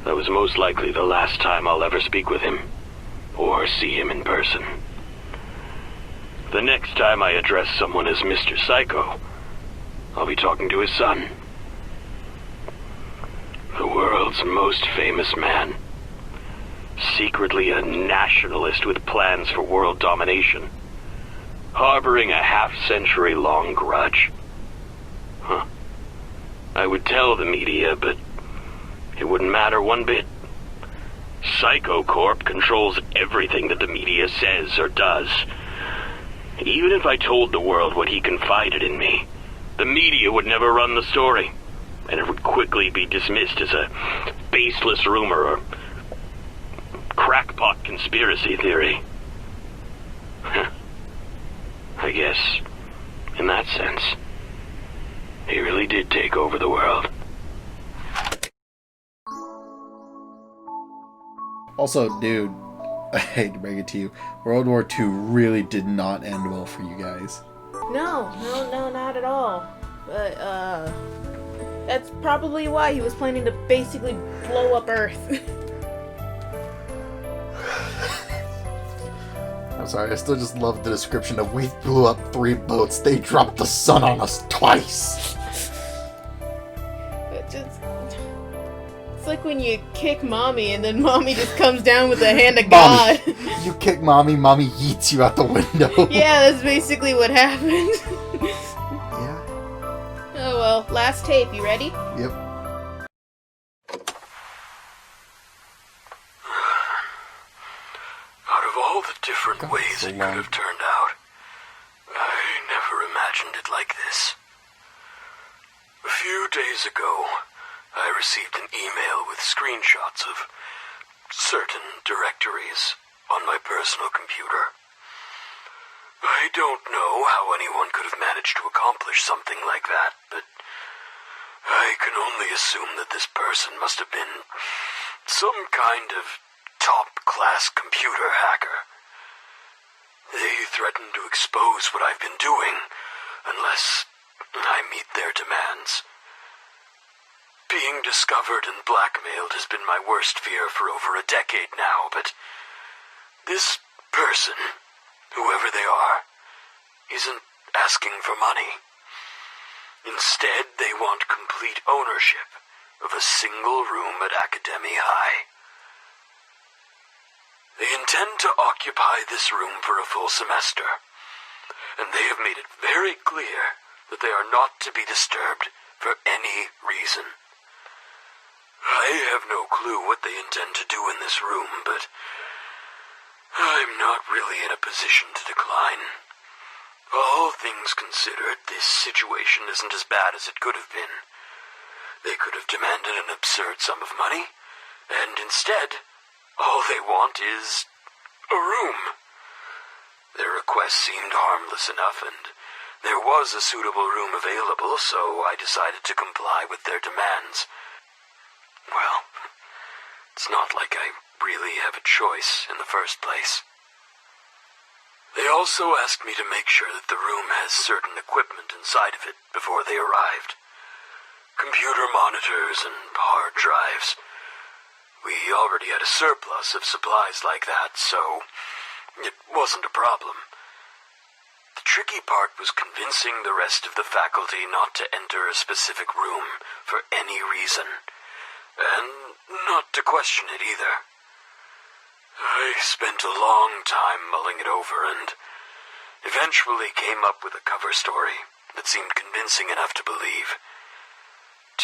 That was most likely the last time I'll ever speak with him, or see him in person. The next time I address someone as Mr. Psycho, I'll be talking to his son. The world's most famous man. Secretly a nationalist with plans for world domination. Harboring a half-century-long grudge. I would tell the media, but it wouldn't matter one bit. Psycho Corp controls everything that the media says or does. Even if I told the world what he confided in me, the media would never run the story, and it would quickly be dismissed as a baseless rumor or crackpot conspiracy theory. I guess, in that sense, he really did take over the world. Also, dude, I hate to break it to you, World War II really did not end well for you guys. No, not at all. But, that's probably why he was planning to basically blow up Earth. I'm sorry, I still just love the description of we blew up 3 boats, they dropped the sun on us twice. It's like when you kick mommy and then mommy just comes down with the hand of God. You kick mommy yeets you out the window. Yeah, that's basically what happened. Yeah. Oh well, last tape, you ready? Yep. Out of all the different ways it could have turned out, I never imagined it like this. A few days ago, I received an email with screenshots of certain directories on my personal computer. I don't know how anyone could have managed to accomplish something like that, but I can only assume that this person must have been some kind of top-class computer hacker. They threatened to expose what I've been doing unless I meet their demands. Being discovered and blackmailed has been my worst fear for over a decade now, but this person, whoever they are, isn't asking for money. Instead, they want complete ownership of a single room at Academy High. They intend to occupy this room for a full semester, and they have made it very clear that they are not to be disturbed for any reason. I have no clue what they intend to do in this room, but I'm not really in a position to decline. All things considered, this situation isn't as bad as it could have been. They could have demanded an absurd sum of money, and instead, all they want is a room. Their request seemed harmless enough, and there was a suitable room available, so I decided to comply with their demands. Well, it's not like I really have a choice in the first place. They also asked me to make sure that the room has certain equipment inside of it before they arrived. Computer monitors and hard drives. We already had a surplus of supplies like that, so it wasn't a problem. The tricky part was convincing the rest of the faculty not to enter a specific room for any reason, and not to question it either. I spent a long time mulling it over and eventually came up with a cover story that seemed convincing enough to believe.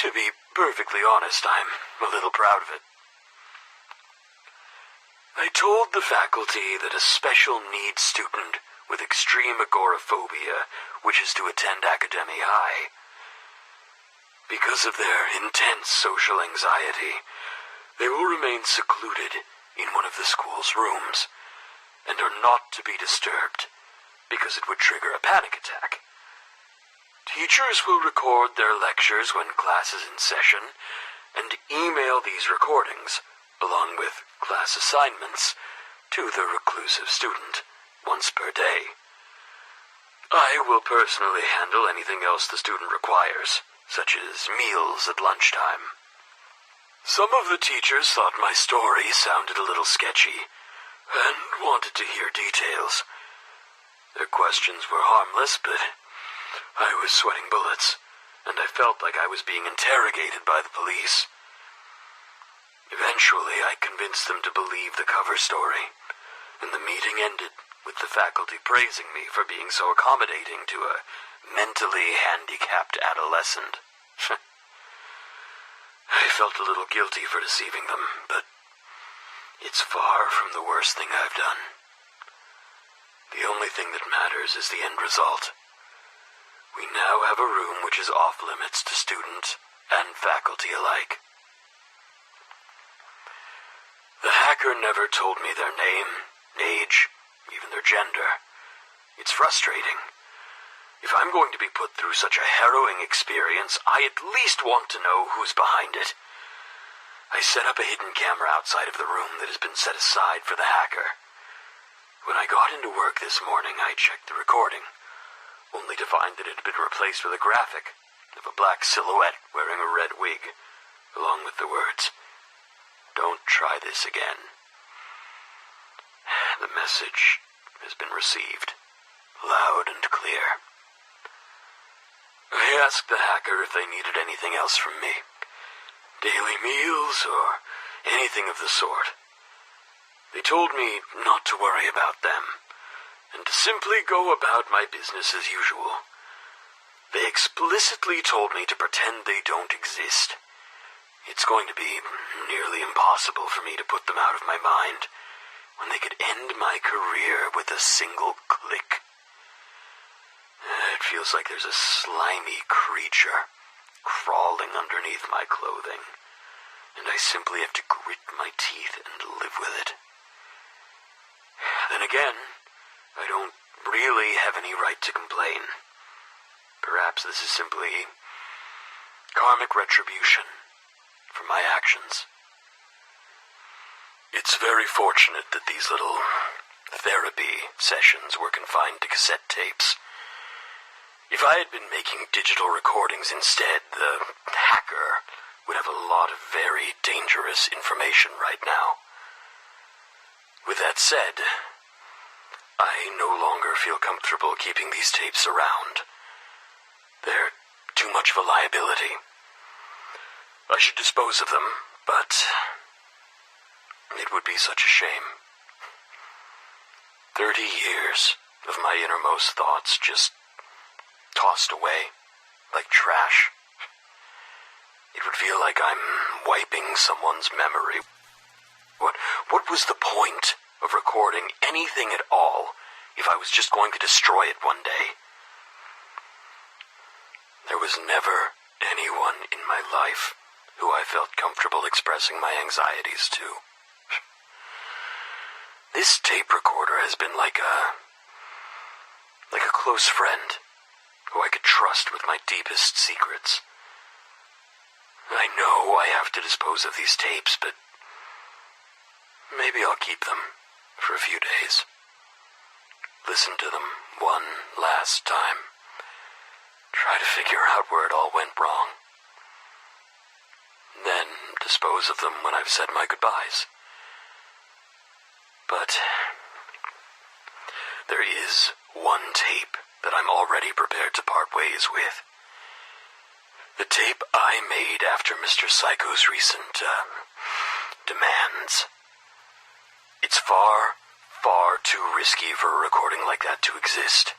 To be perfectly honest, I'm a little proud of it. I told the faculty that a special needs student with extreme agoraphobia wishes to attend Academy High. Because of their intense social anxiety, they will remain secluded in one of the school's rooms, and are not to be disturbed, because it would trigger a panic attack. Teachers will record their lectures when class is in session, and email these recordings, along with class assignments, to the reclusive student, once per day. I will personally handle anything else the student requires, such as meals at lunchtime. Some of the teachers thought my story sounded a little sketchy, and wanted to hear details. Their questions were harmless, but I was sweating bullets, and I felt like I was being interrogated by the police. Eventually, I convinced them to believe the cover story, and the meeting ended with the faculty praising me for being so accommodating to a mentally handicapped adolescent. I felt a little guilty for deceiving them, but it's far from the worst thing I've done. The only thing that matters is the end result. We now have a room which is off limits to students and faculty alike. The hacker never told me their name, age, even their gender. It's frustrating. If I'm going to be put through such a harrowing experience, I at least want to know who's behind it. I set up a hidden camera outside of the room that has been set aside for the hacker. When I got into work this morning, I checked the recording, only to find that it had been replaced with a graphic of a black silhouette wearing a red wig, along with the words, "Don't try this again." The message has been received, loud and clear. I asked the hacker if they needed anything else from me. Daily meals or anything of the sort. They told me not to worry about them, and to simply go about my business as usual. They explicitly told me to pretend they don't exist. It's going to be nearly impossible for me to put them out of my mind, when they could end my career with a single click. It feels like there's a slimy creature crawling underneath my clothing, and I simply have to grit my teeth and live with it. Then again, I don't really have any right to complain. Perhaps this is simply karmic retribution for my actions. It's very fortunate that these little therapy sessions were confined to cassette tapes. If I had been making digital recordings instead, the hacker would have a lot of very dangerous information right now. With that said, I no longer feel comfortable keeping these tapes around. They're too much of a liability. I should dispose of them, but it would be such a shame. 30 years of my innermost thoughts just tossed away like trash. It would feel like I'm wiping someone's memory. What was the point of recording anything at all if I was just going to destroy it one day? There was never anyone in my life who I felt comfortable expressing my anxieties to. This tape recorder has been like a close friend who I could trust with my deepest secrets. I know I have to dispose of these tapes, but maybe I'll keep them for a few days. Listen to them one last time. Try to figure out where it all went wrong. Then dispose of them when I've said my goodbyes. But there is one tape that I'm already prepared to part ways with. The tape I made after Mr. Psycho's recent, demands. It's far, far too risky for a recording like that to exist.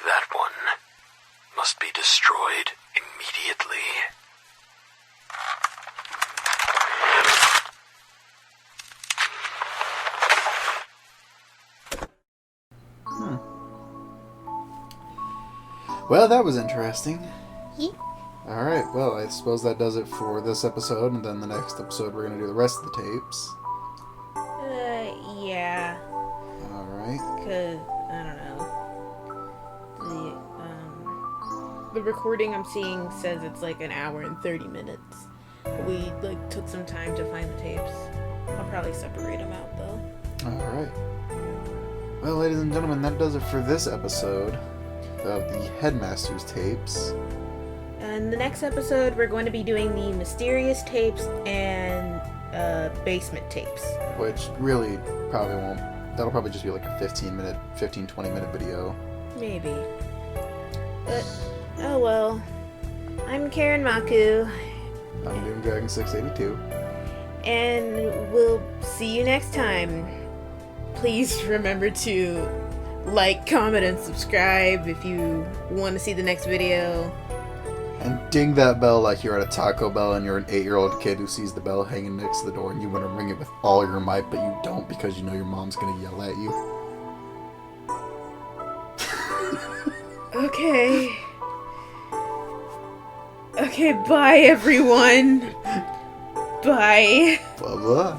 That one must be destroyed immediately. Well, that was interesting. Yeah. Alright, well, I suppose that does it for this episode, and then the next episode we're going to do the rest of the tapes. Yeah. Alright. Because, I don't know. The recording I'm seeing says it's like an hour and 30 minutes. We, took some time to find the tapes. I'll probably separate them out, though. Alright. Well, ladies and gentlemen, that does it for this episode of the Headmaster's tapes. In the next episode, we're going to be doing the mysterious tapes and basement tapes. Which really probably won't. That'll probably just be like a 15-20 minute video. Maybe. But, oh well. I'm Karen Maku. I'm doing Dragon 682. And we'll see you next time. Please remember to like, comment, and subscribe if you want to see the next video. And ding that bell like you're at a Taco Bell and you're an 8-year-old kid who sees the bell hanging next to the door and you want to ring it with all your might, but you don't because you know your mom's going to yell at you. Okay. Okay, bye everyone. Bye. Bye-bye.